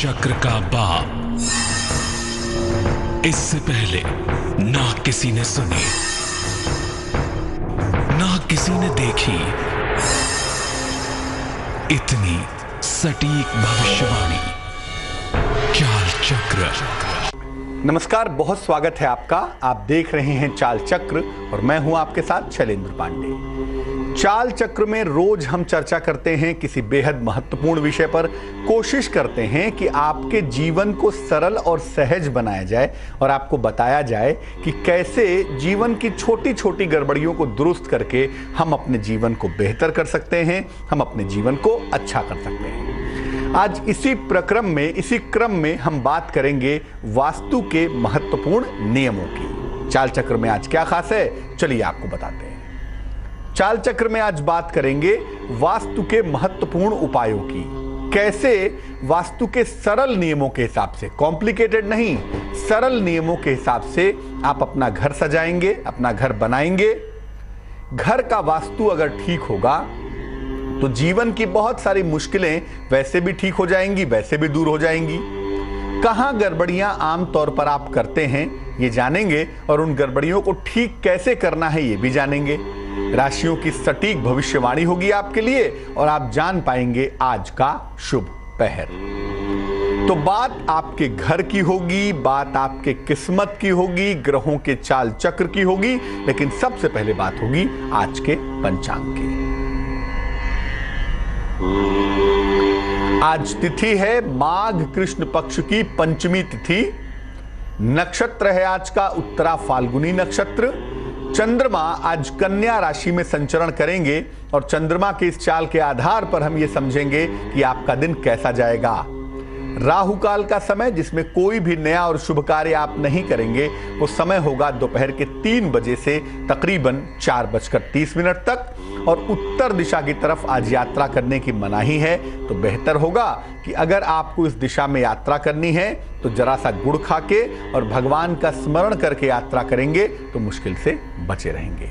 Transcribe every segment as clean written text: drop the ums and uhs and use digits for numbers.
चक्र का बाप। इससे पहले ना किसी ने सुनी, ना किसी ने देखी इतनी सटीक भविष्यवाणी। चाल चक्र। नमस्कार, बहुत स्वागत है आपका। आप देख रहे हैं चाल चक्र और मैं हूं आपके साथ शैलेंद्र पांडे। चाल चक्र में रोज हम चर्चा करते हैं किसी बेहद महत्वपूर्ण विषय पर। कोशिश करते हैं कि आपके जीवन को सरल और सहज बनाया जाए और आपको बताया जाए कि कैसे जीवन की छोटी छोटी गड़बड़ियों को दुरुस्त करके हम अपने जीवन को बेहतर कर सकते हैं, हम अपने जीवन को अच्छा कर सकते हैं। आज इसी क्रम में हम बात करेंगे वास्तु के महत्वपूर्ण नियमों की। चाल चक्र में आज क्या खास है, चलिए आपको बताते हैं। चाल चक्र में आज बात करेंगे वास्तु के महत्वपूर्ण उपायों की। कैसे वास्तु के सरल नियमों के हिसाब से, कॉम्प्लिकेटेड नहीं, सरल नियमों के हिसाब से आप अपना घर सजाएंगे, अपना घर बनाएंगे। घर का वास्तु अगर ठीक होगा तो जीवन की बहुत सारी मुश्किलें वैसे भी ठीक हो जाएंगी, वैसे भी दूर हो जाएंगी। कहां गड़बड़ियां आमतौर पर आप करते हैं ये जानेंगे और उन गड़बड़ियों को ठीक कैसे करना है ये भी जानेंगे। राशियों की सटीक भविष्यवाणी होगी आपके लिए और आप जान पाएंगे आज का शुभ पहर। तो बात आपके घर की होगी, बात आपके किस्मत की होगी, ग्रहों के चाल चक्र की होगी, लेकिन सबसे पहले बात होगी आज के पंचांग की। आज तिथि है माघ कृष्ण पक्ष की पंचमी तिथि। नक्षत्र है आज का उत्तरा फाल्गुनी नक्षत्र। चंद्रमा आज कन्या राशि में संचरण करेंगे और चंद्रमा के इस चाल के आधार पर हम ये समझेंगे कि आपका दिन कैसा जाएगा। राहु काल का समय, जिसमें कोई भी नया और शुभ कार्य आप नहीं करेंगे, वो समय होगा दोपहर के 3 बजे से तकरीबन 4:30 तक। और उत्तर दिशा की तरफ आज यात्रा करने की मनाही है, तो बेहतर होगा कि अगर आपको इस दिशा में यात्रा करनी है तो जरा सा गुड़ खा के और भगवान का स्मरण करके यात्रा करेंगे तो मुश्किल से बचे रहेंगे।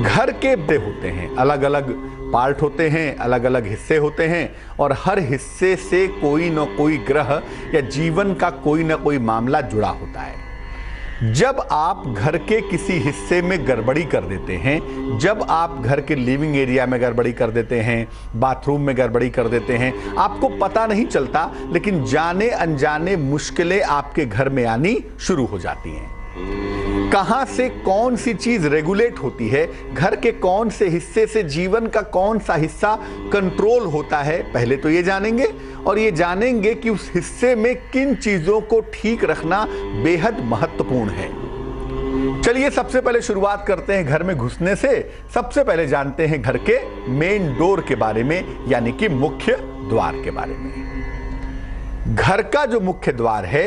घर के होते हैं, अलग अलग पार्ट होते हैं, अलग अलग हिस्से होते हैं और हर हिस्से से कोई न कोई ग्रह या जीवन का कोई न कोई मामला जुड़ा होता है। जब आप घर के किसी हिस्से में गड़बड़ी कर देते हैं, जब आप घर के लिविंग एरिया में गड़बड़ी कर देते हैं, बाथरूम में गड़बड़ी कर देते हैं, आपको पता नहीं चलता, लेकिन जाने अनजाने मुश्किलें आपके घर में आनी शुरू हो जाती हैं। कहां से कौन सी चीज रेगुलेट होती है, घर के कौन से हिस्से से जीवन का कौन सा हिस्सा कंट्रोल होता है, पहले तो ये जानेंगे और ये जानेंगे कि उस हिस्से में किन चीजों को ठीक रखना बेहद महत्वपूर्ण है। चलिए सबसे पहले शुरुआत करते हैं घर में घुसने से। सबसे पहले जानते हैं घर के मेन डोर के बारे में, यानी कि मुख्य द्वार के बारे में। घर का जो मुख्य द्वार है,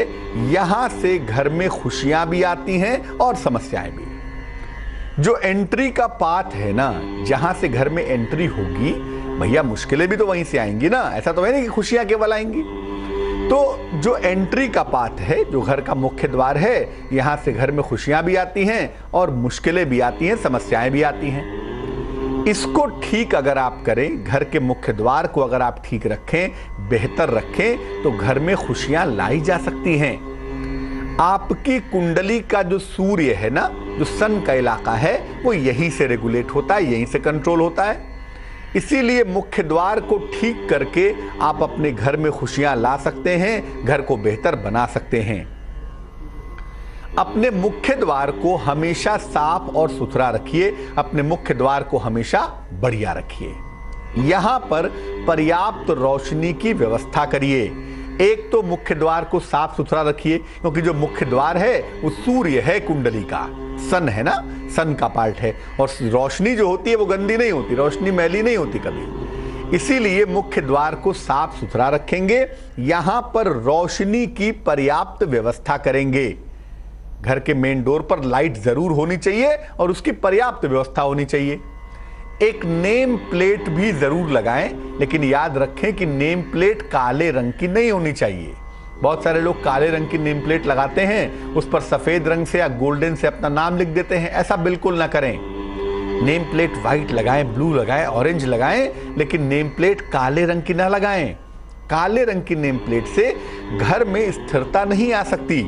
यहां से घर में खुशियां भी आती हैं और समस्याएं भी। जो एंट्री का पाथ है ना, जहां से घर में एंट्री होगी, भैया मुश्किलें भी तो वहीं से आएंगी ना, ऐसा तो है नहीं कि खुशियां केवल आएंगी। तो जो एंट्री का पाथ है, जो घर का मुख्य द्वार है, यहां से घर में खुशियां भी आती हैं और मुश्किलें भी आती हैं, समस्याएं भी आती हैं। इसको ठीक अगर आप करें, घर के मुख्य द्वार को अगर आप ठीक रखें, बेहतर रखें, तो घर में खुशियां लाई जा सकती हैं। आपकी कुंडली का जो सूर्य है ना, जो सन का इलाका है, वो यहीं से रेगुलेट होता है, यहीं से कंट्रोल होता है। इसीलिए मुख्य द्वार को ठीक करके आप अपने घर में खुशियां ला सकते हैं, घर को बेहतर बना सकते हैं। अपने मुख्य द्वार को हमेशा साफ और सुथरा रखिए, अपने मुख्य द्वार को हमेशा बढ़िया रखिए। यहां पर पर्याप्त रोशनी की व्यवस्था करिए। एक तो मुख्य द्वार को साफ सुथरा रखिए, क्योंकि जो मुख्य द्वार है वो सूर्य है, कुंडली का सन है ना, सन का पार्ट है, और रोशनी जो होती है वो गंदी नहीं होती, रोशनी मैली नहीं होती कभी। इसीलिए मुख्य द्वार को साफ सुथरा रखेंगे, यहां पर रोशनी की पर्याप्त व्यवस्था करेंगे। घर के मेन डोर पर लाइट जरूर होनी चाहिए और उसकी पर्याप्त व्यवस्था होनी चाहिए। एक नेम प्लेट भी जरूर लगाएं, लेकिन याद रखें कि नेम प्लेट काले रंग की नहीं होनी चाहिए। बहुत सारे लोग काले रंग की नेम प्लेट लगाते हैं, उस पर सफेद रंग से या गोल्डन से अपना नाम लिख देते हैं। ऐसा बिल्कुल ना करें। नेम प्लेट व्हाइट लगाएं, ब्लू लगाएं, ऑरेंज लगाएं, लेकिन नेम प्लेट काले रंग की ना लगाएं। काले रंग की नेम प्लेट से घर में स्थिरता नहीं आ सकती।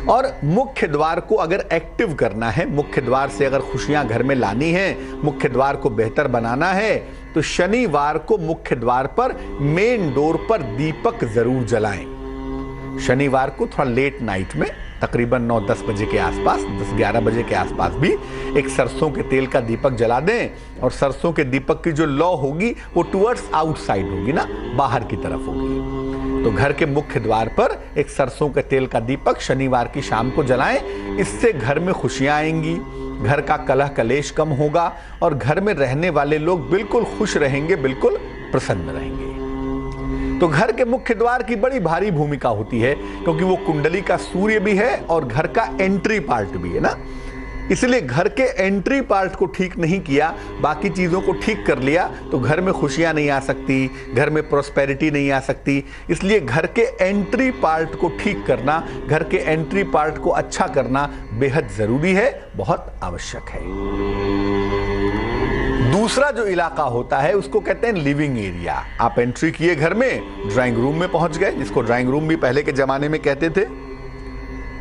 और मुख्य द्वार को अगर एक्टिव करना है, मुख्य द्वार से अगर खुशियां घर में लानी है, मुख्य द्वार को बेहतर बनाना है, तो शनिवार को मुख्य द्वार पर मेन डोर पर दीपक जरूर जलाएं। शनिवार को थोड़ा लेट नाइट में, तकरीबन 9-10 बजे के आसपास, 10-11 बजे के आसपास भी एक सरसों के तेल का दीपक जला दें। और सरसों के दीपक की जो लौ होगी वो टुवर्ड्स आउटसाइड होगी ना, बाहर की तरफ होगी। तो घर के मुख्य द्वार पर एक सरसों के तेल का दीपक शनिवार की शाम को जलाएं। इससे घर में खुशियां आएंगी, घर का कलह कलेश कम होगा और घर में रहने वाले लोग बिल्कुल खुश रहेंगे, बिल्कुल प्रसन्न रहेंगे। तो घर के मुख्य द्वार की बड़ी भारी भूमिका होती है, क्योंकि वो कुंडली का सूर्य भी है और घर का एंट्री पार्ट भी है ना। इसलिए घर के एंट्री पार्ट को ठीक नहीं किया, बाकी चीजों को ठीक कर लिया, तो घर में खुशियां नहीं आ सकती, घर में प्रॉस्पेरिटी नहीं आ सकती। इसलिए घर के एंट्री पार्ट को ठीक करना, घर के एंट्री पार्ट को अच्छा करना बेहद जरूरी है, बहुत आवश्यक है। दूसरा जो इलाका होता है उसको कहते हैं लिविंग एरिया। आप एंट्री किए घर में, ड्राइंग रूम में पहुंच गए, जिसको ड्राइंग रूम भी पहले के जमाने में कहते थे।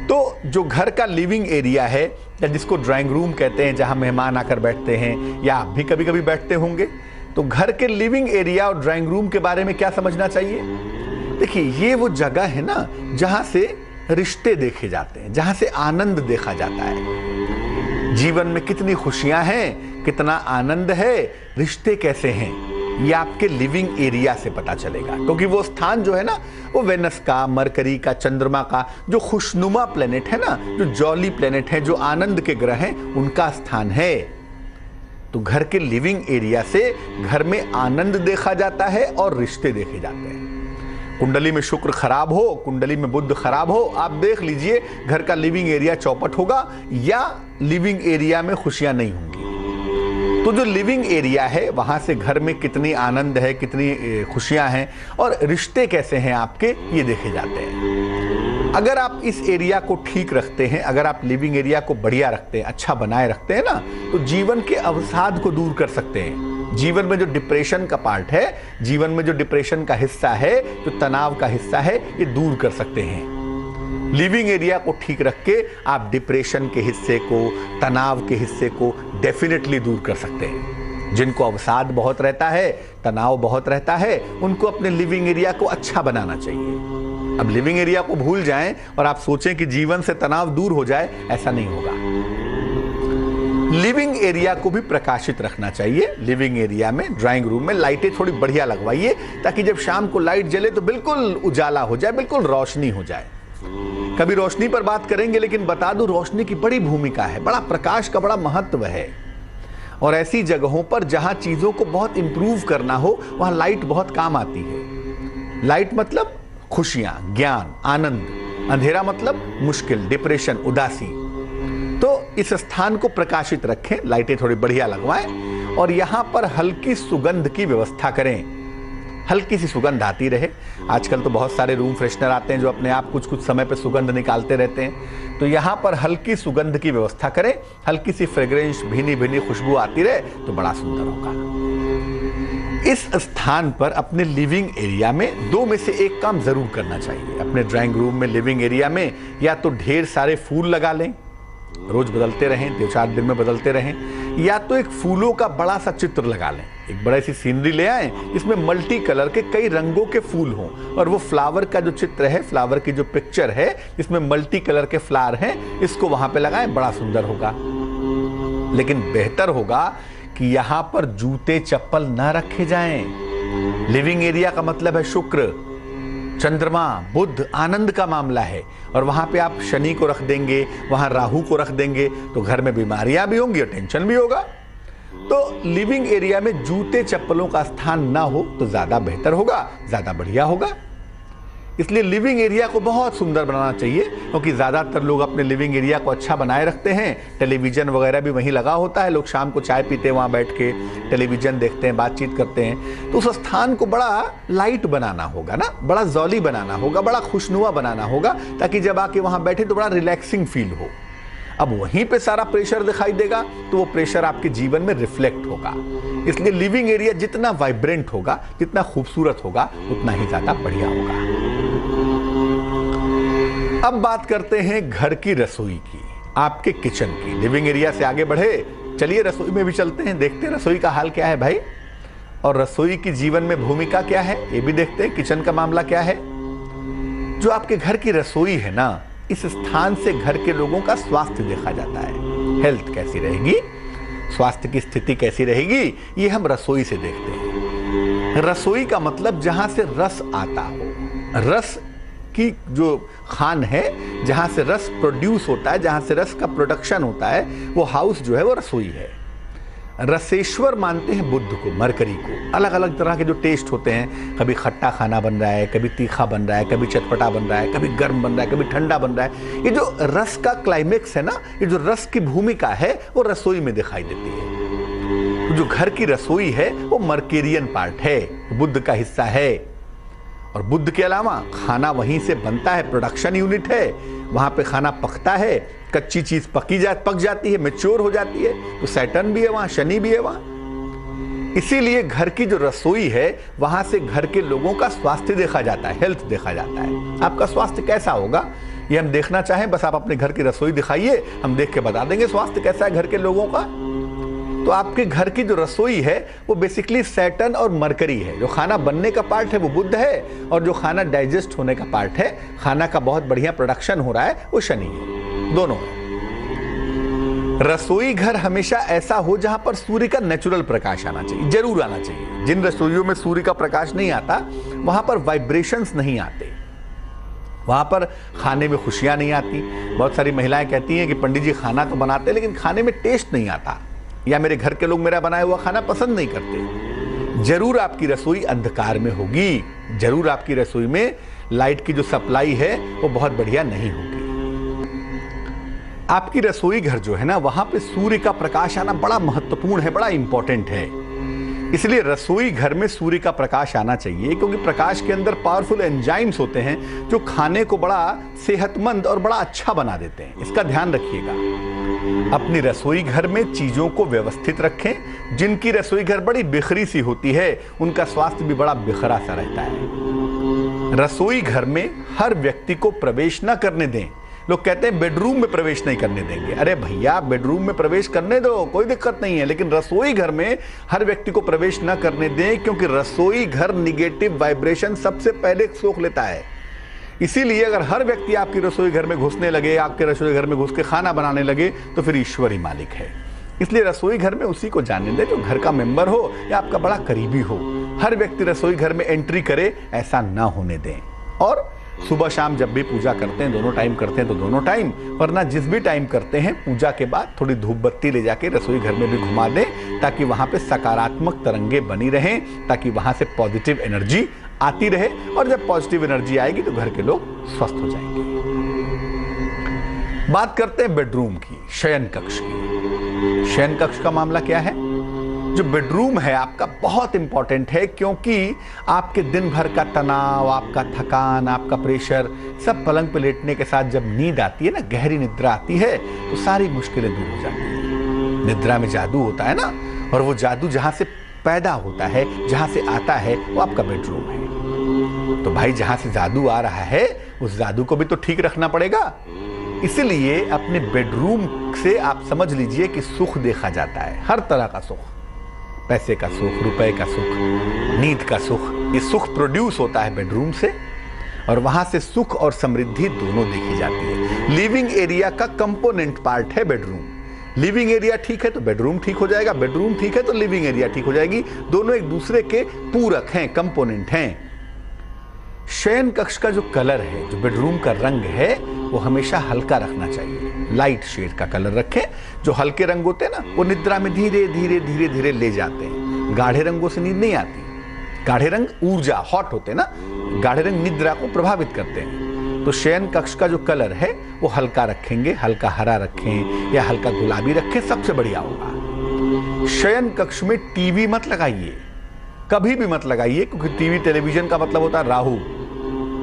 तो जो घर का लिविंग एरिया है, या जिसको ड्राइंग रूम कहते हैं, जहां मेहमान आकर बैठते हैं या आप भी कभी कभी बैठते होंगे, तो घर के लिविंग एरिया और ड्राइंग रूम के बारे में क्या समझना चाहिए? देखिए, ये वो जगह है ना जहां से रिश्ते देखे जाते हैं, जहां से आनंद देखा जाता है। जीवन में कितनी खुशियां हैं, कितना आनंद है, रिश्ते कैसे हैं, ये आपके लिविंग एरिया से पता चलेगा। क्योंकि वो स्थान जो है ना, वो वेनस का, मरकरी का, चंद्रमा का, जो खुशनुमा प्लेनेट है ना, जो जॉली प्लेनेट है, जो आनंद के ग्रह हैं, उनका स्थान है। तो घर के लिविंग एरिया से घर में आनंद देखा जाता है और रिश्ते देखे जाते हैं। कुंडली में शुक्र खराब हो, कुंडली में बुध खराब हो, आप देख लीजिए घर का लिविंग एरिया चौपट होगा या लिविंग एरिया में खुशियां नहीं होंगी। तो जो लिविंग एरिया है, वहां से घर में कितनी आनंद है, कितनी खुशियां हैं और रिश्ते कैसे हैं आपके, ये देखे जाते हैं। अगर आप इस एरिया को ठीक रखते हैं, अगर आप लिविंग एरिया को बढ़िया रखते हैं, अच्छा बनाए रखते हैं ना, तो जीवन के अवसाद को दूर कर सकते हैं। जीवन में जो डिप्रेशन का पार्ट है, जीवन में जो डिप्रेशन का हिस्सा है, जो तनाव का हिस्सा है, ये दूर कर सकते हैं। लिविंग एरिया को ठीक रख के आप डिप्रेशन के हिस्से को, तनाव के हिस्से को डेफिनेटली दूर कर सकते हैं। जिनको अवसाद बहुत रहता है, तनाव बहुत रहता है, उनको अपने लिविंग एरिया को अच्छा बनाना चाहिए। अब लिविंग एरिया को भूल जाएं और आप सोचें कि जीवन से तनाव दूर हो जाए, ऐसा नहीं होगा। लिविंग एरिया को भी प्रकाशित रखना चाहिए। लिविंग एरिया में, ड्राइंग रूम में लाइटें थोड़ी बढ़िया लगवाइए, ताकि जब शाम को लाइट जले तो बिल्कुल उजाला हो जाए, बिल्कुल रोशनी हो जाए। कभी रोशनी पर बात करेंगे, लेकिन बता दूं, रोशनी की बड़ी भूमिका है, बड़ा प्रकाश का बड़ा महत्व है। और ऐसी जगहों पर जहां चीजों को बहुत इंप्रूव करना हो, वहां लाइट बहुत काम आती है। लाइट मतलब खुशियां, ज्ञान, आनंद। अंधेरा मतलब मुश्किल, डिप्रेशन, उदासी। तो इस स्थान को प्रकाशित रखें, लाइटें थोड़ी बढ़िया लगवाएं और यहां पर हल्की सुगंध की व्यवस्था करें। हल्की सी सुगंध आती रहे। आजकल तो बहुत सारे रूम फ्रेशनर आते हैं जो अपने आप कुछ कुछ समय पे सुगंध निकालते रहते हैं। तो यहाँ पर हल्की सुगंध की व्यवस्था करें, हल्की सी फ्रेग्रेंस, भीनी भीनी खुशबू आती रहे, तो बड़ा सुंदर होगा। इस स्थान पर अपने लिविंग एरिया में 2 में से 1 काम जरूर करना चाहिए। अपने ड्राइंग रूम में, लिविंग एरिया में या तो ढेर सारे फूल लगा लें, रोज बदलते रहें, 2-4 दिन में बदलते रहें, या तो एक फूलों का बड़ा सा चित्र लगा लें। एक बड़ी सी सीनरी ले आए, इसमें मल्टी कलर के कई रंगों के फूल हों, और वो फ्लावर का जो चित्र है, फ्लावर की जो पिक्चर है, इसमें मल्टी कलर के फ्लावर हैं, इसको वहां पे लगाएं, बड़ा सुंदर होगा। लेकिन बेहतर होगा कि यहां पर जूते चप्पल ना रखे जाएं। लिविंग एरिया का मतलब है शुक्र, चंद्रमा, बुध, आनंद का मामला है, और वहां पे आप शनि को रख देंगे, वहां राहु को रख देंगे, तो घर में बीमारियां भी होंगी और टेंशन भी होगा। तो लिविंग एरिया में जूते चप्पलों का स्थान ना हो तो ज्यादा बेहतर होगा, ज्यादा बढ़िया होगा। इसलिए लिविंग एरिया को बहुत सुंदर बनाना चाहिए, क्योंकि ज्यादातर लोग अपने लिविंग एरिया को अच्छा बनाए रखते हैं। टेलीविजन वगैरह भी वहीं लगा होता है, लोग शाम को चाय पीते हैं, वहां बैठ के टेलीविजन देखते हैं, बातचीत करते हैं। तो उस स्थान को बड़ा लाइट बनाना होगा ना, बड़ा जॉली बनाना होगा, बड़ा खुशनुमा बनाना होगा, ताकि जब आके वहां बैठे तो बड़ा रिलैक्सिंग फील हो। अब वहीं पे सारा प्रेशर दिखाई देगा तो वो प्रेशर आपके जीवन में रिफ्लेक्ट होगा। इसलिए लिविंग एरिया जितना वाइब्रेंट होगा, जितना खूबसूरत होगा, उतना ही ज्यादा बढ़िया होगा। अब बात करते हैं घर की रसोई की, आपके किचन की। लिविंग एरिया से आगे बढ़े, चलिए रसोई में भी चलते हैं, देखते हैं रसोई का हाल क्या है भाई, और रसोई की जीवन में भूमिका क्या है ये भी देखते हैं, किचन का मामला क्या है। जो आपके घर की रसोई है ना, इस स्थान से घर के लोगों का स्वास्थ्य देखा जाता है। हेल्थ कैसी रहेगी, स्वास्थ्य की स्थिति कैसी रहेगी, ये हम रसोई से देखते हैं। रसोई का मतलब जहां से रस आता हो, रस की जो खान है, जहां से रस प्रोड्यूस होता है, जहां से रस का प्रोडक्शन होता है, वो हाउस जो है वो रसोई है। रसेश्वर मानते हैं बुद्ध को, मरकरी को। अलग अलग तरह के जो टेस्ट होते हैं, कभी खट्टा खाना बन रहा है, कभी तीखा बन रहा है, कभी चटपटा बन रहा है, कभी गर्म बन रहा है, कभी ठंडा बन रहा है। ये जो रस का क्लाइमेक्स है ना, ये जो रस की भूमिका है वो रसोई में दिखाई देती है। जो घर की रसोई है वो मर्केरियन पार्ट है, बुद्ध का हिस्सा है। और बुद्ध के अलावा खाना वहीं से बनता है, प्रोडक्शन यूनिट है, वहां पे खाना पकता है, कच्ची चीज पक जाती है, मैच्योर हो जाती है। तो सैटर्न भी है वहां, शनि भी है वहां। इसीलिए घर की जो रसोई है वहां से घर के लोगों का स्वास्थ्य देखा जाता है, हेल्थ देखा जाता है। आपका स्वास्थ्य कैसा होगा ये हम देखना चाहें, बस आप अपने घर की रसोई दिखाइए, हम देख के बता देंगे स्वास्थ्य कैसा है घर के लोगों का। तो आपके घर की जो रसोई है वो बेसिकली सैटर्न और मरकरी है। जो खाना बनने का पार्ट है वो बुध है, और जो खाना डाइजेस्ट होने का पार्ट है, खाना का बहुत बढ़िया प्रोडक्शन हो रहा है, वो शनि है। दोनों है। रसोई घर हमेशा ऐसा हो जहां पर सूर्य का नेचुरल प्रकाश आना चाहिए, जरूर आना चाहिए। जिन रसोइयों में सूर्य का प्रकाश नहीं आता वहां पर वाइब्रेशंस नहीं आते, वहां पर खाने में खुशियां नहीं आती। बहुत सारी महिलाएं कहती हैं कि पंडित जी खाना तो बनाते लेकिन खाने में टेस्ट नहीं आता, या मेरे घर के लोग मेरा बनाया हुआ खाना पसंद नहीं करते। जरूर आपकी रसोई अंधकार में होगी, जरूर आपकी रसोई में लाइट की जो सप्लाई है वो बहुत बढ़िया नहीं होगी। आपकी रसोई घर जो है ना, वहां पे सूर्य का प्रकाश आना बड़ा महत्वपूर्ण है, बड़ा इंपॉर्टेंट है। इसलिए रसोई घर में सूर्य का प्रकाश आना चाहिए, क्योंकि प्रकाश के अंदर पावरफुल एंजाइम्स होते हैं जो खाने को बड़ा सेहतमंद और बड़ा अच्छा बना देते हैं। इसका ध्यान रखिएगा। अपनी रसोई घर में चीजों को व्यवस्थित रखें। जिनकी रसोई घर बड़ी बिखरी सी होती है उनका स्वास्थ्य भी बड़ा बिखरा सा रहता है। रसोई घर में हर व्यक्ति को प्रवेश न करने दें। लोग कहते हैं बेडरूम में प्रवेश नहीं करने देंगे। अरे भैया, बेडरूम में प्रवेश करने दो, कोई दिक्कत नहीं है, लेकिन रसोई घर में हर व्यक्ति को प्रवेश न करने दें, क्योंकि रसोई घर निगेटिव वाइब्रेशन सबसे पहले सोख लेता है। इसीलिए अगर हर व्यक्ति आपकी रसोई घर में घुसने लगे, आपके रसोई घर में घुस के खाना बनाने लगे, तो फिर ईश्वर ही मालिक है। इसलिए रसोई घर में उसी को जाने दें जो घर का मेंबर हो या आपका बड़ा करीबी हो। हर व्यक्ति रसोई घर में एंट्री करे, ऐसा ना होने दें। और सुबह शाम जब भी पूजा करते हैं, दोनों टाइम करते हैं तो दोनों टाइम, वरना जिस भी टाइम करते हैं पूजा के बाद थोड़ी धूप बत्ती ले जाके रसोई घर में भी घुमा दें, ताकि वहां पे सकारात्मक तरंगे बनी रहें, ताकि वहां से पॉजिटिव एनर्जी आती रहे। और जब पॉजिटिव एनर्जी आएगी तो घर के लोग स्वस्थ हो जाएंगे। बात करते हैं बेडरूम की, शयन कक्ष की। शयन कक्ष का मामला क्या है? जो बेडरूम है आपका बहुत इंपॉर्टेंट है, क्योंकि आपके दिन भर का तनाव, आपका थकान, आपका प्रेशर सब पलंग पे लेटने के साथ जब नींद आती है ना, गहरी निद्रा आती है, तो सारी मुश्किलें दूर हो जाती हैं। निद्रा में जादू होता है ना, और वो जादू जहां से पैदा होता है, जहां से आता है, वो आपका बेडरूम है। तो भाई, जहां से जादू आ रहा है उस जादू को भी तो ठीक रखना पड़ेगा। इसलिए अपने बेडरूम से आप समझ लीजिए कि सुख देखा जाता है, हर तरह का सुख, पैसे का सुख, रुपए का सुख, नींद का सुख। ये सुख प्रोड्यूस होता है बेडरूम से, और वहां से सुख और समृद्धि दोनों देखी जाती है। लिविंग एरिया का कंपोनेंट पार्ट है बेडरूम। लिविंग एरिया ठीक है तो बेडरूम ठीक हो जाएगा, बेडरूम ठीक है तो लिविंग एरिया ठीक हो जाएगी। दोनों एक दूसरे के पूरक हैं, कंपोनेंट हैं। शयन कक्ष का जो कलर है, जो बेडरूम का रंग है, वो हमेशा हल्का रखना चाहिए। लाइट शेड का कलर रखें। जो हल्के रंग होते हैं ना, वो निद्रा में धीरे धीरे धीरे धीरे ले जाते हैं। गाढ़े रंगों से नींद नहीं आती। गाढ़े रंग ऊर्जा, हॉट होते हैं ना, गाढ़े रंग निद्रा को प्रभावित करते हैं। तो शयन कक्ष का जो कलर है वो हल्का रखेंगे, हल्का हरा रखें या हल्का गुलाबी रखें, सबसे बढ़िया होगा। शयन कक्ष में टीवी मत लगाइए, कभी भी मत लगाइए, क्योंकि टीवी टेलीविजन का मतलब होता है राहु।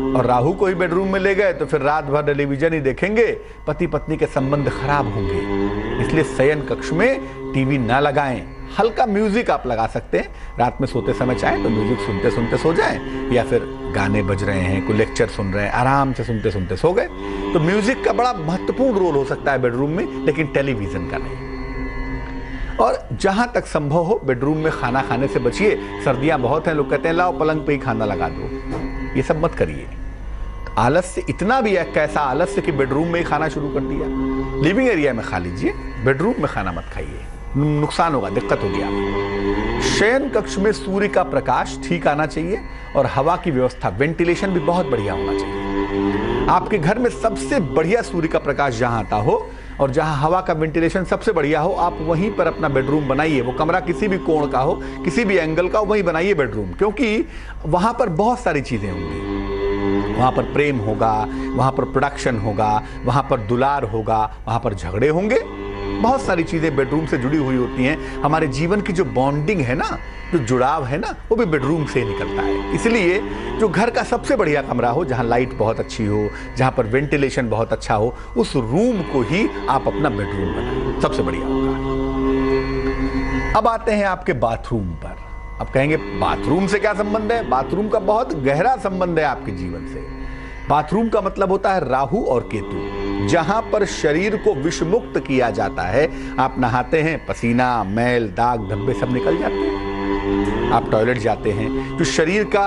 और राहु को ही बेडरूम में ले गए तो फिर रात भर टेलीविजन ही देखेंगे, पति पत्नी के संबंध खराब होंगे। इसलिए शयन कक्ष में टीवी ना लगाएं। हल्का म्यूजिक आप लगा सकते हैं, रात में सोते समय चाहें तो म्यूजिक सुनते सुनते सो जाएं, या फिर गाने बज रहे हैं, कोई लेक्चर सुन रहे हैं, आराम से सुनते सुनते सो गए। तो म्यूजिक का बड़ा महत्वपूर्ण रोल हो सकता है बेडरूम में, लेकिन टेलीविजन का नहीं। और जहां तक संभव हो बेडरूम में खाना खाने से बचिए। सर्दियां बहुत हैं, लोग कहते हैं लाओ पलंग पे ही खाना लगा दो, ये सब मत करिए। आलस्य इतना भी है, कैसा आलस्य कि बेडरूम में ही खाना शुरू कर दिया। लिविंग एरिया में खा लीजिए, बेडरूम में खाना मत खाइए, नुकसान होगा, दिक्कत होगी आपको। शयन कक्ष में सूर्य का प्रकाश ठीक आना चाहिए और हवा की व्यवस्था, वेंटिलेशन भी बहुत बढ़िया होना चाहिए। आपके घर में सबसे बढ़िया सूर्य का प्रकाश जहां आता हो और जहां हवा का वेंटिलेशन सबसे बढ़िया हो, आप वहीं पर अपना बेडरूम बनाइए। वो कमरा किसी भी कोण का हो, किसी भी एंगल का हो, वहीं बनाइए बेडरूम, क्योंकि वहां पर बहुत सारी चीजें होंगी। वहां पर प्रेम होगा, वहां पर प्रोडक्शन होगा, वहां पर दुलार होगा, वहां पर झगड़े होंगे। बहुत सारी चीजें बेडरूम से जुड़ी हुई होती हैं। हमारे जीवन की जो बॉन्डिंग है ना, जो जुड़ाव है ना, वो भी बेडरूम से ही निकलता है। इसलिए जो घर का सबसे बढ़िया कमरा हो, जहां लाइट बहुत अच्छी हो, जहां पर वेंटिलेशन बहुत अच्छा हो, उस रूम को ही आप अपना बेडरूम बनाएं, सबसे बढ़िया होगा। अब आते हैं आपके बाथरूम पर। अब कहेंगे बाथरूम से क्या संबंध है? बाथरूम का बहुत गहरा संबंध है आपके जीवन से। बाथरूम का मतलब होता है राहु और केतु, जहां पर शरीर को विषमुक्त किया जाता है। आप नहाते हैं, पसीना, मैल, दाग, धब्बे सब निकल जाते हैं। आप टॉयलेट जाते हैं, जो शरीर का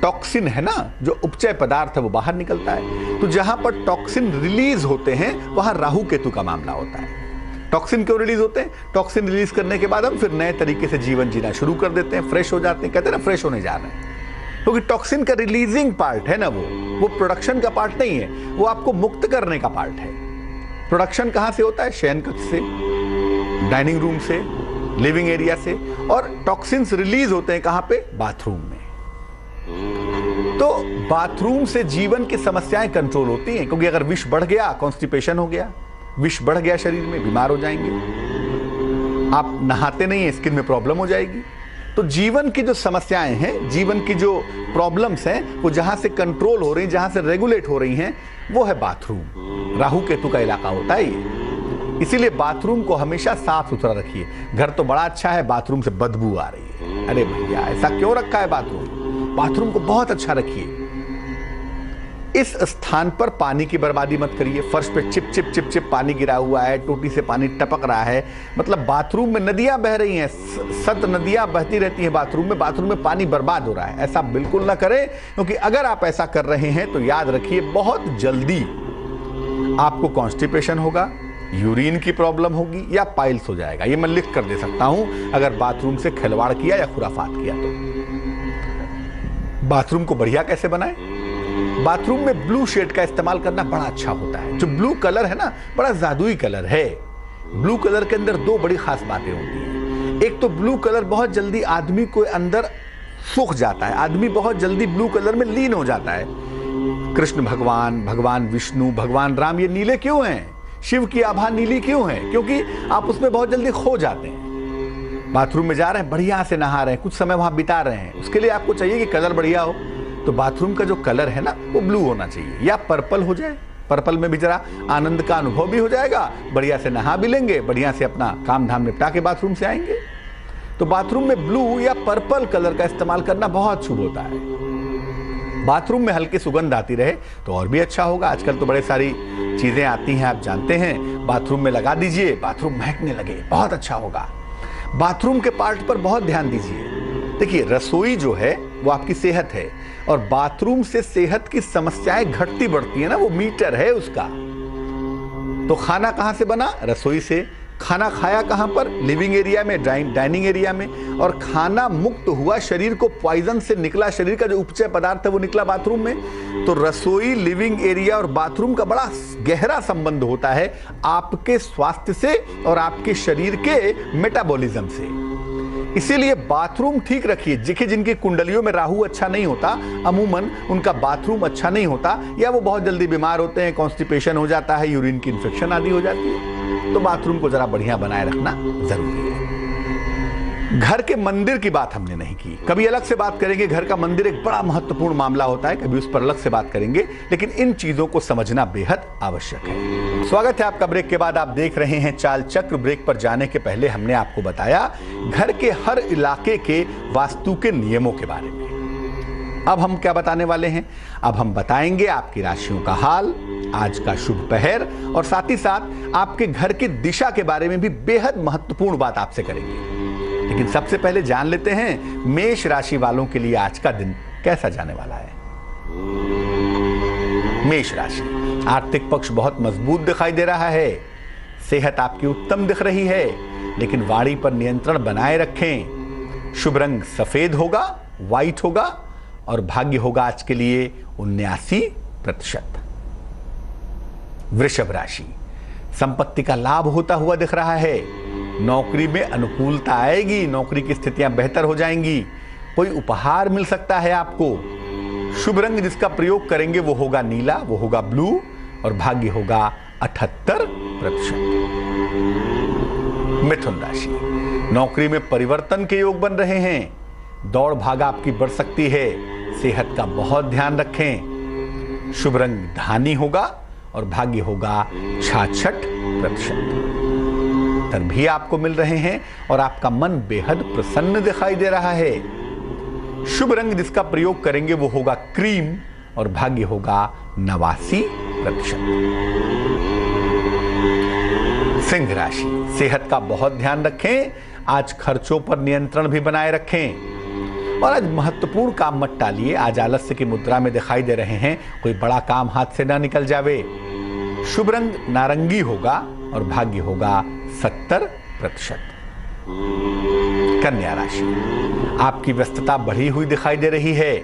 टॉक्सिन है ना, जो उपचय पदार्थ है, वो बाहर निकलता है। तो जहां पर टॉक्सिन रिलीज होते हैं, वहां राहु केतु का मामला होता है। टॉक्सिन क्यों रिलीज होते हैं? टॉक्सिन रिलीज करने के बाद हम फिर नए तरीके से जीवन जीना शुरू कर देते हैं, फ्रेश हो जाते हैं। कहते हैं ना फ्रेश होने जा रहे हैं, क्योंकि टॉक्सिन का रिलीजिंग पार्ट है ना, वो प्रोडक्शन का पार्ट नहीं है, वो आपको मुक्त करने का पार्ट है। प्रोडक्शन कहां से होता है? शयन कक्ष से, डाइनिंग रूम से, लिविंग एरिया से। और टॉक्सिन्स रिलीज होते हैं कहां पे? बाथरूम में। तो बाथरूम से जीवन की समस्याएं कंट्रोल होती हैं, क्योंकि अगर विष बढ़ गया, कॉन्स्टिपेशन हो गया, विष बढ़ गया शरीर में, बीमार हो जाएंगे। आप नहाते नहीं हैं, स्किन में प्रॉब्लम हो जाएगी। तो जीवन की जो समस्याएं हैं, जीवन की जो प्रॉब्लम्स हैं, वो जहां से कंट्रोल हो रही हैं, जहां से रेगुलेट हो रही हैं, वो है बाथरूम। राहु केतु का इलाका होता है ये। इसीलिए बाथरूम को हमेशा साफ सुथरा रखिए। घर तो बड़ा अच्छा है, बाथरूम से बदबू आ रही है, अरे भैया ऐसा क्यों रखा है बाथरूम? बाथरूम को बहुत अच्छा रखिए। इस स्थान पर पानी की बर्बादी मत करिए। फर्श पे चिप चिप चिप चिप पानी गिरा हुआ है, टोटी से पानी टपक रहा है, मतलब बाथरूम में नदियां बह रही हैं, सत नदियां बहती रहती हैं बाथरूम में पानी बर्बाद हो रहा है। ऐसा बिल्कुल ना करें, क्योंकि अगर आप ऐसा कर रहे हैं तो याद रखिए बहुत जल्दी आपको कॉन्स्टिपेशन होगा, यूरिन की प्रॉब्लम होगी या पाइल्स हो जाएगा। ये मैं लिख कर दे सकता हूं अगर बाथरूम से खिलवाड़ किया या खुराफात किया तो। बाथरूम को बढ़िया कैसे बनाएं? बाथरूम में ब्लू शेड का इस्तेमाल करना बड़ा अच्छा होता है। जो ब्लू कलर है ना, बड़ा जादुई कलर है। ब्लू कलर के अंदर दो बड़ी खास बातें होती हैं। एक तो ब्लू कलर बहुत जल्दी आदमी को अंदर सूख जाता है, आदमी बहुत जल्दी ब्लू कलर में लीन हो जाता है। कृष्ण भगवान, भगवान विष्णु, भगवान राम, ये नीले क्यों हैं? शिव की आभा नीली क्यों है? क्योंकि आप उसमें बहुत जल्दी खो जाते हैं। बाथरूम में जा रहे हैं, बढ़िया से नहा रहे हैं, कुछ समय वहां बिता रहे हैं, उसके लिए आपको चाहिए कि कलर बढ़िया हो। तो बाथरूम का जो कलर है ना, वो ब्लू होना चाहिए या पर्पल हो जाए। पर्पल में भी जरा आनंद का अनुभव भी हो जाएगा, बढ़िया से नहा भी लेंगे, बढ़िया से अपना काम धाम निपटा के बाथरूम से आएंगे। तो बाथरूम में ब्लू या पर्पल कलर का इस्तेमाल करना बहुत शुभ होता है। बाथरूम में हल्की सुगंध आती रहे तो और भी अच्छा होगा। आजकल तो बड़े सारी चीजें आती हैं, आप जानते हैं, बाथरूम में लगा दीजिए, बाथरूम महकने लगे, बहुत अच्छा होगा। बाथरूम के पार्ट पर बहुत ध्यान दीजिए। देखिए, रसोई जो है वो आपकी सेहत है, और बाथरूम से सेहत की समस्याएं घटती बढ़ती है ना, वो मीटर है उसका। तो खाना कहां से बना? रसोई से। खाना खाया कहां पर? लिविंग एरिया में, डाइनिंग एरिया में। और खाना मुक्त हुआ, शरीर को पॉइजन से निकला, शरीर का जो उपचय पदार्थ है वो निकला बाथरूम में। तो रसोई, लिविंग एरिया और बाथरूम का बड़ा गहरा संबंध होता है आपके स्वास्थ्य से और आपके शरीर के मेटाबॉलिज्म से। इसीलिए बाथरूम ठीक रखिए। देखिए, जिनकी कुंडलियों में राहु अच्छा नहीं होता, अमूमन उनका बाथरूम अच्छा नहीं होता, या वो बहुत जल्दी बीमार होते हैं, कॉन्स्टिपेशन हो जाता है, यूरिन की इन्फेक्शन आदि हो जाती है। तो बाथरूम को जरा बढ़िया बनाए रखना जरूरी है। घर के मंदिर की बात हमने नहीं की, कभी अलग से बात करेंगे। घर का मंदिर एक बड़ा महत्वपूर्ण मामला होता है, कभी उस पर अलग से बात करेंगे, लेकिन इन चीजों को समझना बेहद आवश्यक है। स्वागत है आपका ब्रेक के बाद। आप देख रहे हैं चाल चक्र। ब्रेक पर जाने के पहले हमने आपको बताया घर के हर इलाके के वास्तु के नियमों के बारे में। अब हम क्या बताने वाले हैं? अब हम बताएंगे आपकी राशियों का हाल, आज का शुभ पहर, और साथ ही साथ आपके घर की दिशा के बारे में भी बेहद महत्वपूर्ण बात आपसे करेंगे। लेकिन सबसे पहले जान लेते हैं मेष राशि वालों के लिए आज का दिन कैसा जाने वाला है। मेष राशि, आर्थिक पक्ष बहुत मजबूत दिखाई दे रहा है। सेहत आपकी उत्तम दिख रही है, लेकिन वाणी पर नियंत्रण बनाए रखें। शुभ रंग सफेद होगा, व्हाइट होगा, और भाग्य होगा आज के लिए 79%। वृषभ राशि, संपत्ति का लाभ होता हुआ दिख रहा है। नौकरी में अनुकूलता आएगी, नौकरी की स्थितियां बेहतर हो जाएंगी। कोई उपहार मिल सकता है आपको। शुभ रंग जिसका प्रयोग करेंगे वो होगा नीला, वो होगा ब्लू, और भाग्य होगा 78%। मिथुन राशि, नौकरी में परिवर्तन के योग बन रहे हैं। दौड़ भाग आपकी बढ़ सकती है। सेहत का बहुत ध्यान रखें। शुभ रंग धानी होगा, और भाग्य होगा 66%। भी आपको मिल रहे हैं, और आपका मन बेहद प्रसन्न दिखाई दे रहा है। शुभ रंग जिसका प्रयोग करेंगे वो होगा क्रीम, और भाग्य होगा 89%। सिंह राशि, सेहत का बहुत ध्यान रखें। आज खर्चों पर नियंत्रण भी बनाए रखें, और आज महत्वपूर्ण काम मत टालिए। आज आलस्य की मुद्रा में दिखाई दे रहे हैं, कोई बड़ा काम हाथ से ना निकल जावे। शुभ रंग नारंगी होगा, और भाग्य होगा 70%। कन्या राशि, आपकी व्यस्तता बढ़ी हुई दिखाई दे रही है।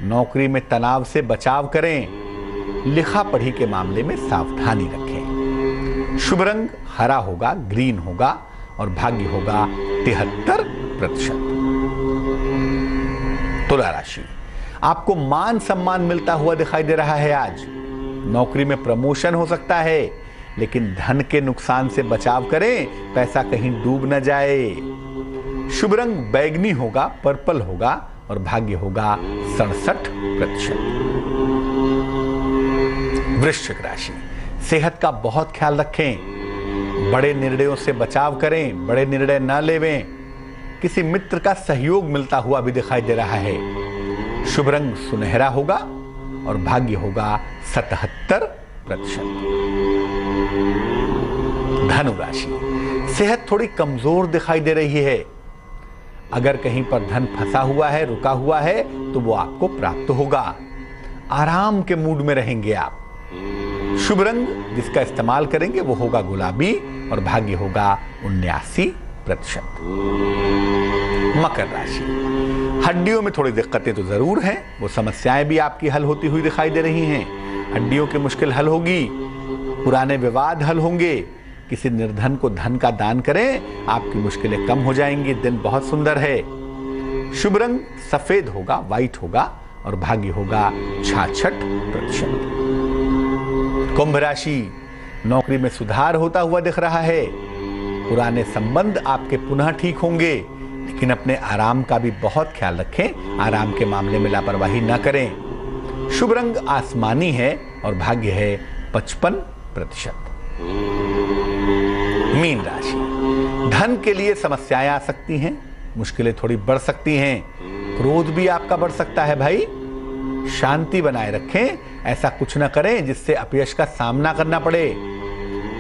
नौकरी में तनाव से बचाव करें। लिखा पढ़ी के मामले में सावधानी रखें। शुभ रंग हरा होगा, ग्रीन होगा, और भाग्य होगा 73%। तुला राशि, आपको मान सम्मान मिलता हुआ दिखाई दे रहा है। आज नौकरी में प्रमोशन हो सकता है, लेकिन धन के नुकसान से बचाव करें, पैसा कहीं डूब न जाए। शुभ रंग बैगनी होगा, पर्पल होगा, और भाग्य होगा 67%। वृश्चिक राशि, सेहत का बहुत ख्याल रखें। बड़े निर्णयों से बचाव करें, बड़े निर्णय न लेवें। किसी मित्र का सहयोग मिलता हुआ भी दिखाई दे रहा है। शुभ रंग सुनहरा होगा, और भाग्य होगा 77%। धनु राशि, सेहत थोड़ी कमजोर दिखाई दे रही है। अगर कहीं पर धन फंसा हुआ है, रुका हुआ है, तो वो आपको प्राप्त होगा। आराम के मूड में रहेंगे आप। शुभ रंग जिसका इस्तेमाल करेंगे वो होगा गुलाबी, और भाग्य होगा 79%। मकर राशि, हड्डियों में थोड़ी दिक्कतें तो जरूर हैं, वो समस्याएं भी आपकी हल होती हुई दिखाई दे रही हैं। हड्डियों की मुश्किल हल होगी, पुराने विवाद हल होंगे। किसी निर्धन को धन का दान करें, आपकी मुश्किलें कम हो जाएंगी। दिन बहुत सुंदर है। शुभ रंग सफेद होगा, व्हाइट होगा, और भाग्य होगा 66%। कुंभ राशि, नौकरी में सुधार होता हुआ दिख रहा है। पुराने संबंध आपके पुनः ठीक होंगे, लेकिन अपने आराम का भी बहुत ख्याल रखें। आराम के मामले में लापरवाही न करें। शुभ रंग आसमानी है, और भाग्य है 55%। मीन राशि, धन के लिए समस्याएं आ सकती हैं, मुश्किलें थोड़ी बढ़ सकती हैं। क्रोध भी आपका बढ़ सकता है भाई। शांति बनाए रखें, ऐसा कुछ न करें जिससे अपयश का सामना करना पड़े।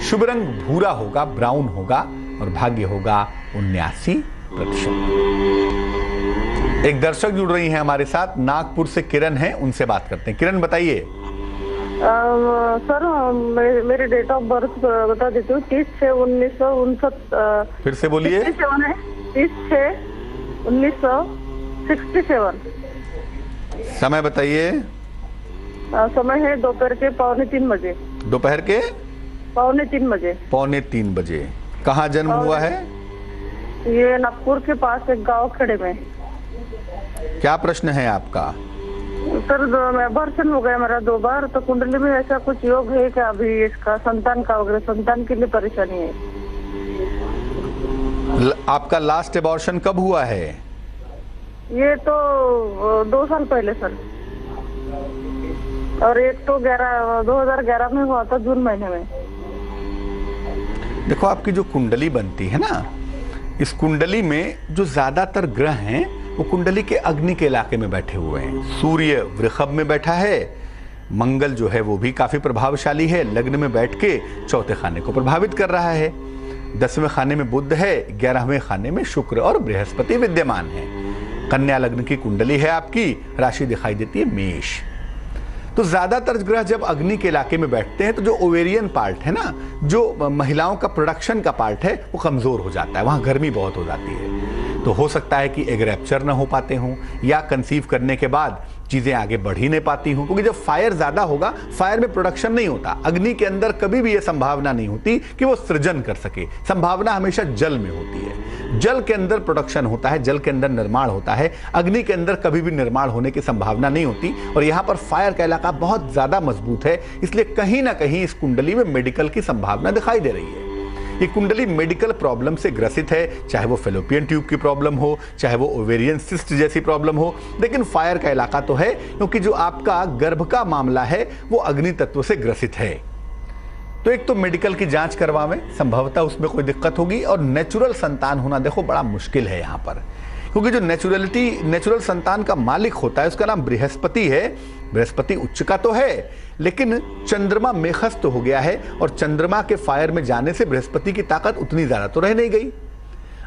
शुभ रंग भूरा होगा, ब्राउन होगा, और भाग्य होगा 79%। एक दर्शक जुड़ रही हैं हमारे साथ, नागपुर से किरण है, उनसे बात करते हैं। किरण बताइए। सर मेरी डेट ऑफ बर्थ बता देती हूँ। 30/6/1959। फिर से बोलिए। 30/6/1967। समय बताइए। समय है दोपहर के 2:45 बजे। दोपहर के 2:45 बजे। 2:45 बजे। कहाँ जन्म हुआ है? ये नागपुर के पास एक गांव खेड़े में। क्या प्रश्न है आपका? सर अबॉर्शन हो गया मेरा 2 बार, तो कुंडली में ऐसा कुछ योग है क्या अभी इसका? संतान का वगैरह, संतान के लिए परेशानी है। आपका लास्ट एबॉर्शन कब हुआ है? ये तो 2 साल पहले सर, और एक तो 2011 में हुआ था, जून महीने में। देखो आपकी जो कुंडली बनती है ना, इस कुंडली में जो ज्यादातर ग्रह हैं वो कुंडली के अग्नि के इलाके में बैठे हुए हैं। सूर्य वृषभ में बैठा है, मंगल जो है वो भी काफी प्रभावशाली है, लग्न में बैठ के चौथे खाने को प्रभावित कर रहा है। 10वें खाने में बुध है, 11वें खाने में शुक्र और बृहस्पति विद्यमान है। कन्या लग्न की कुंडली है आपकी, राशि दिखाई देती है मेष। तो ज्यादातर ग्रह जब अग्नि के इलाके में बैठते हैं तो जो ओवेरियन पार्ट है ना, जो महिलाओं का प्रोडक्शन का पार्ट है, वो कमजोर हो जाता है, वहां गर्मी बहुत हो जाती है। तो हो सकता है कि एग रैप्चर ना हो पाते हों, या कंसीव करने के बाद चीजें आगे बढ़ ही नहीं पाती हों, क्योंकि जब फायर ज्यादा होगा, फायर में प्रोडक्शन नहीं होता। अग्नि के अंदर कभी भी यह संभावना नहीं होती कि वो सृजन कर सके, संभावना हमेशा जल में होती है। जल के अंदर प्रोडक्शन होता है, जल के अंदर निर्माण होता है, अग्नि के अंदर कभी भी निर्माण होने की संभावना नहीं होती। और यहाँ पर फायर का इलाका बहुत ज्यादा मजबूत है, इसलिए कहीं ना कहीं इस कुंडली में मेडिकल की संभावना दिखाई दे रही है। ये कुंडली मेडिकल प्रॉब्लम से ग्रसित है, चाहे वो फेलोपियन ट्यूब की प्रॉब्लम हो, चाहे वो ओवेरियन सिस्ट जैसी प्रॉब्लम हो, लेकिन फायर का इलाका तो है, क्योंकि जो आपका गर्भ का मामला है वो अग्नि तत्व से ग्रसित है। तो एक तो मेडिकल की जांच करवावें, संभवतः उसमें कोई दिक्कत होगी। और नेचुरल संतान होना देखो बड़ा मुश्किल है यहाँ पर, क्योंकि जो नेचुरल संतान का मालिक होता है उसका नाम बृहस्पति है। बृहस्पति उच्च का तो है, लेकिन चंद्रमा मेखस्त हो गया है, और चंद्रमा के फायर में जाने से बृहस्पति की ताकत उतनी ज्यादा तो रह नहीं गई।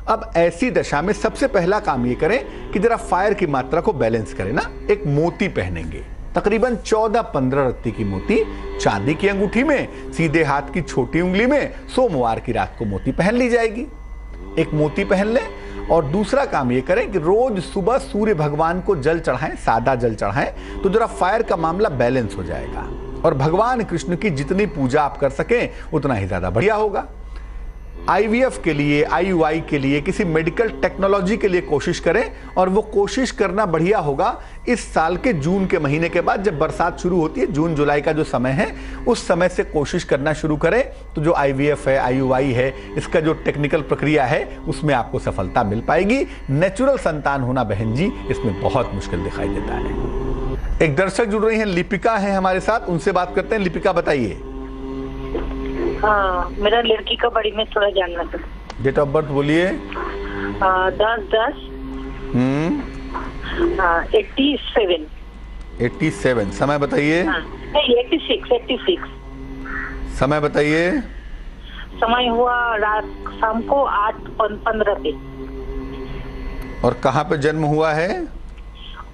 अब ऐसी दशा में सबसे पहला काम ये करें कि जरा फायर की मात्रा को बैलेंस करें ना। एक मोती पहनेंगे, तकरीबन 14-15 रत्ती की मोती, चांदी की अंगूठी में, सीधे हाथ की छोटी उंगली में, सोमवार की रात को मोती पहन ली जाएगी। एक मोती पहन लें। और दूसरा काम ये करें कि रोज सुबह सूर्य भगवान को जल चढ़ाएं, सादा जल चढ़ाएं, तो जरा फायर का मामला बैलेंस हो जाएगा। और भगवान कृष्ण की जितनी पूजा आप कर सकें उतना ही ज्यादा बढ़िया होगा। IVF के लिए, IUI के लिए, किसी मेडिकल टेक्नोलॉजी के लिए कोशिश करें, और वो कोशिश करना बढ़िया होगा इस साल के जून के महीने के बाद, जब बरसात शुरू होती है, जून जुलाई का जो समय है, उस समय से कोशिश करना शुरू करें। तो जो IVF है, IUI है, इसका जो टेक्निकल प्रक्रिया है उसमें आपको सफलता मिल पाएगी। नेचुरल संतान होना बहन जी इसमें बहुत मुश्किल दिखाई देता है। एक दर्शक जुड़ रही हैं, लिपिका है हमारे साथ, उनसे बात करते हैं। लिपिका बताइए। हाँ, मेरा लड़की का बारे में थोड़ा जानना था। डेट ऑफ बर्थ बोलिए। 10-10 87। 87। समय बताइए। नहीं, 86। समय बताइए। समय हुआ रात शाम को 8:15 पे। और कहाँ पे जन्म हुआ है?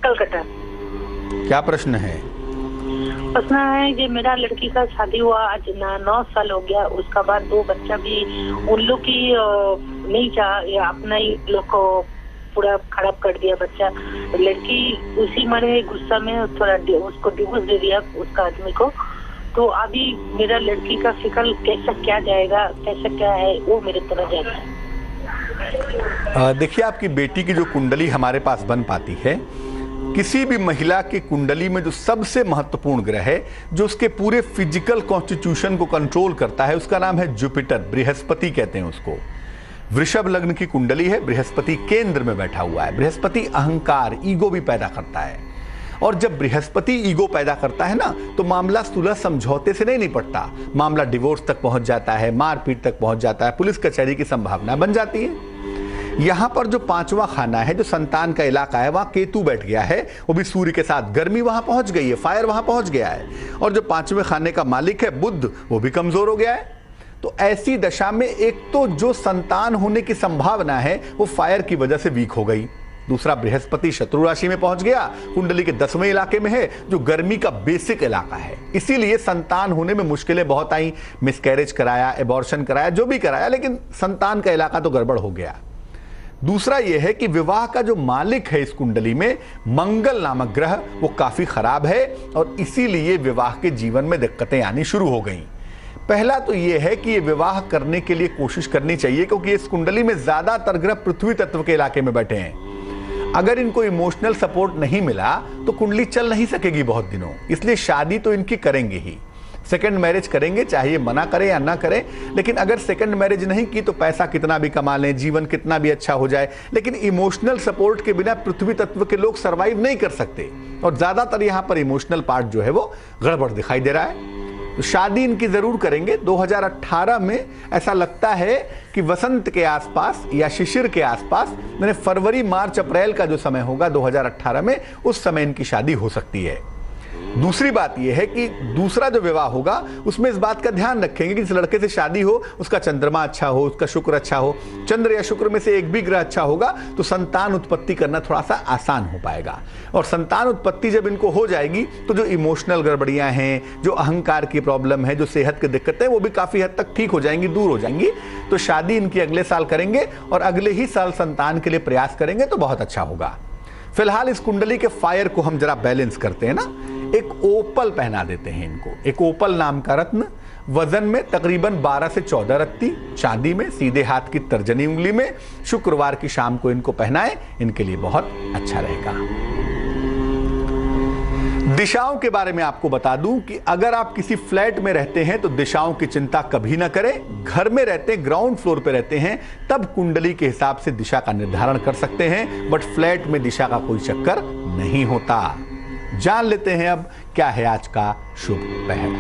कलकत्ता। क्या प्रश्न है? प्रश्न है कि मेरा लड़की का शादी हुआ आज 9 साल हो गया, उसका बाद 2 बच्चा भी उन लोग की नहीं चाह, अपना ही लोग को पूरा खराब कर दिया बच्चा। लड़की उसी मारे गुस्सा में थोड़ा उसको डिवोर्स दे दिया उसका आदमी को। तो अभी मेरा लड़की का फिक्र कैसा क्या जाएगा, कैसा क्या है, वो मेरे तरह जाना है। देखिए, आपकी बेटी की जो कुंडली हमारे पास बन पाती है, किसी भी महिला की कुंडली में जो सबसे महत्वपूर्ण ग्रह है, जो उसके पूरे फिजिकल कॉन्स्टिट्यूशन को कंट्रोल करता है, उसका नाम है जुपिटर, बृहस्पति कहते हैं उसको। वृषभ लग्न की कुंडली है, बृहस्पति केंद्र में बैठा हुआ है। बृहस्पति अहंकार, ईगो भी पैदा करता है। और जब बृहस्पति ईगो पैदा करता है ना, तो मामला सुलह समझौते से नहीं निपटता, मामला डिवोर्स तक पहुंच जाता है, मारपीट तक पहुंच जाता है, पुलिस कचहरी की संभावना बन जाती है। यहां पर जो 5वां खाना है, जो संतान का इलाका है, वहां केतु बैठ गया है, वो भी सूर्य के साथ। गर्मी वहां पहुंच गई है, फायर वहां पहुंच गया है। और जो 5वें खाने का मालिक है बुध, वो भी कमजोर हो गया है। तो ऐसी दशा में एक तो जो संतान होने की संभावना है वो फायर की वजह से वीक हो गई। दूसरा, बृहस्पति शत्रु राशि में पहुंच गया, कुंडली के 10वें इलाके में है, जो गर्मी का बेसिक इलाका है। इसीलिए संतान होने में मुश्किलें बहुत आई, मिसकैरेज कराया, एबॉर्शन कराया, जो भी कराया, लेकिन संतान का इलाका तो गड़बड़ हो गया। दूसरा यह है कि विवाह का जो मालिक है इस कुंडली में, मंगल नामक ग्रह, वो काफी खराब है, और इसीलिए विवाह के जीवन में दिक्कतें आनी शुरू हो गई। पहला तो यह है कि ये विवाह करने के लिए कोशिश करनी चाहिए, क्योंकि इस कुंडली में ज्यादातर ग्रह पृथ्वी तत्व के इलाके में बैठे हैं। अगर इनको इमोशनल सपोर्ट नहीं मिला तो कुंडली चल नहीं सकेगी बहुत दिनों, इसलिए शादी तो इनकी करेंगे ही। सेकंड मैरिज करेंगे, चाहे ये मना करें या ना करें, लेकिन अगर सेकंड मैरिज नहीं की तो पैसा कितना भी कमा लें, जीवन कितना भी अच्छा हो जाए, लेकिन इमोशनल सपोर्ट के बिना पृथ्वी तत्व के लोग सर्वाइव नहीं कर सकते। और ज्यादातर यहां पर इमोशनल पार्ट जो है वो गड़बड़ दिखाई दे रहा है। तो शादी इनकी जरूर करेंगे 2018 में। ऐसा लगता है कि वसंत के आसपास या शिशिर के आसपास, मैंने फरवरी मार्च अप्रैल का जो समय होगा 2018 में, उस समय इनकी शादी हो सकती है। दूसरी बात यह है कि दूसरा जो विवाह होगा उसमें इस बात का ध्यान रखेंगे कि जिस लड़के से शादी हो उसका चंद्रमा अच्छा हो, उसका शुक्र अच्छा हो। चंद्र या शुक्र में से एक भी ग्रह अच्छा होगा तो संतान उत्पत्ति करना थोड़ा सा आसान हो पाएगा। और संतान उत्पत्ति जब इनको हो जाएगी तो जो इमोशनल गड़बड़ियां हैं, जो अहंकार की प्रॉब्लम है, जो सेहत की दिक्कतें, वो भी काफी हद तक ठीक हो जाएंगी, दूर हो जाएंगी। तो शादी इनकी अगले साल करेंगे और अगले ही साल संतान के लिए प्रयास करेंगे तो बहुत अच्छा होगा। फिलहाल इस कुंडली के फायर को हम जरा बैलेंस करते हैं ना। एक ओपल पहना देते हैं इनको, एक ओपल नाम का रत्न, वजन में तकरीबन 12 से 14 रत्ती, चांदी में, सीधे हाथ की तर्जनी उंगली में। शुक्रवार की शाम को इनको पहनाएं, इनके लिए बहुत अच्छा रहेगा। दिशाओं के बारे में आपको बता दूं कि अगर आप किसी फ्लैट में रहते हैं तो दिशाओं की चिंता कभी ना करें। घर में रहते हैं, ग्राउंड फ्लोर पे रहते हैं, तब कुंडली के हिसाब से दिशा का निर्धारण कर सकते हैं, बट फ्लैट में दिशा का कोई चक्कर नहीं होता। जान लेते हैं अब क्या है आज का शुभ पहर।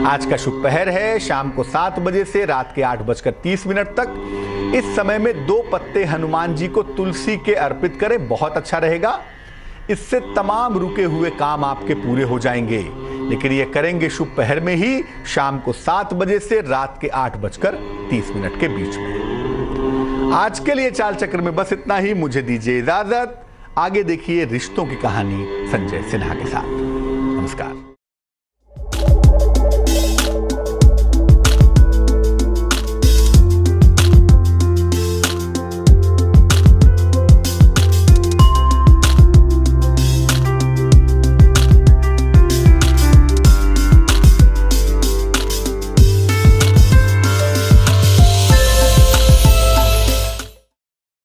आज का शुभ पहर है शाम को 7 बजे से रात के 8:30 तक। इस समय में 2 पत्ते हनुमान जी को तुलसी के अर्पित करें, बहुत अच्छा रहेगा। इससे तमाम रुके हुए काम आपके पूरे हो जाएंगे, लेकिन ये करेंगे शुभ पहर में ही, शाम को 7 बजे से रात के 8:30 के बीच में। आज के लिए चाल चक्र में बस इतना ही। मुझे दीजिए इजाजत। आगे देखिए रिश्तों की कहानी संजय सिन्हा के साथ। नमस्कार।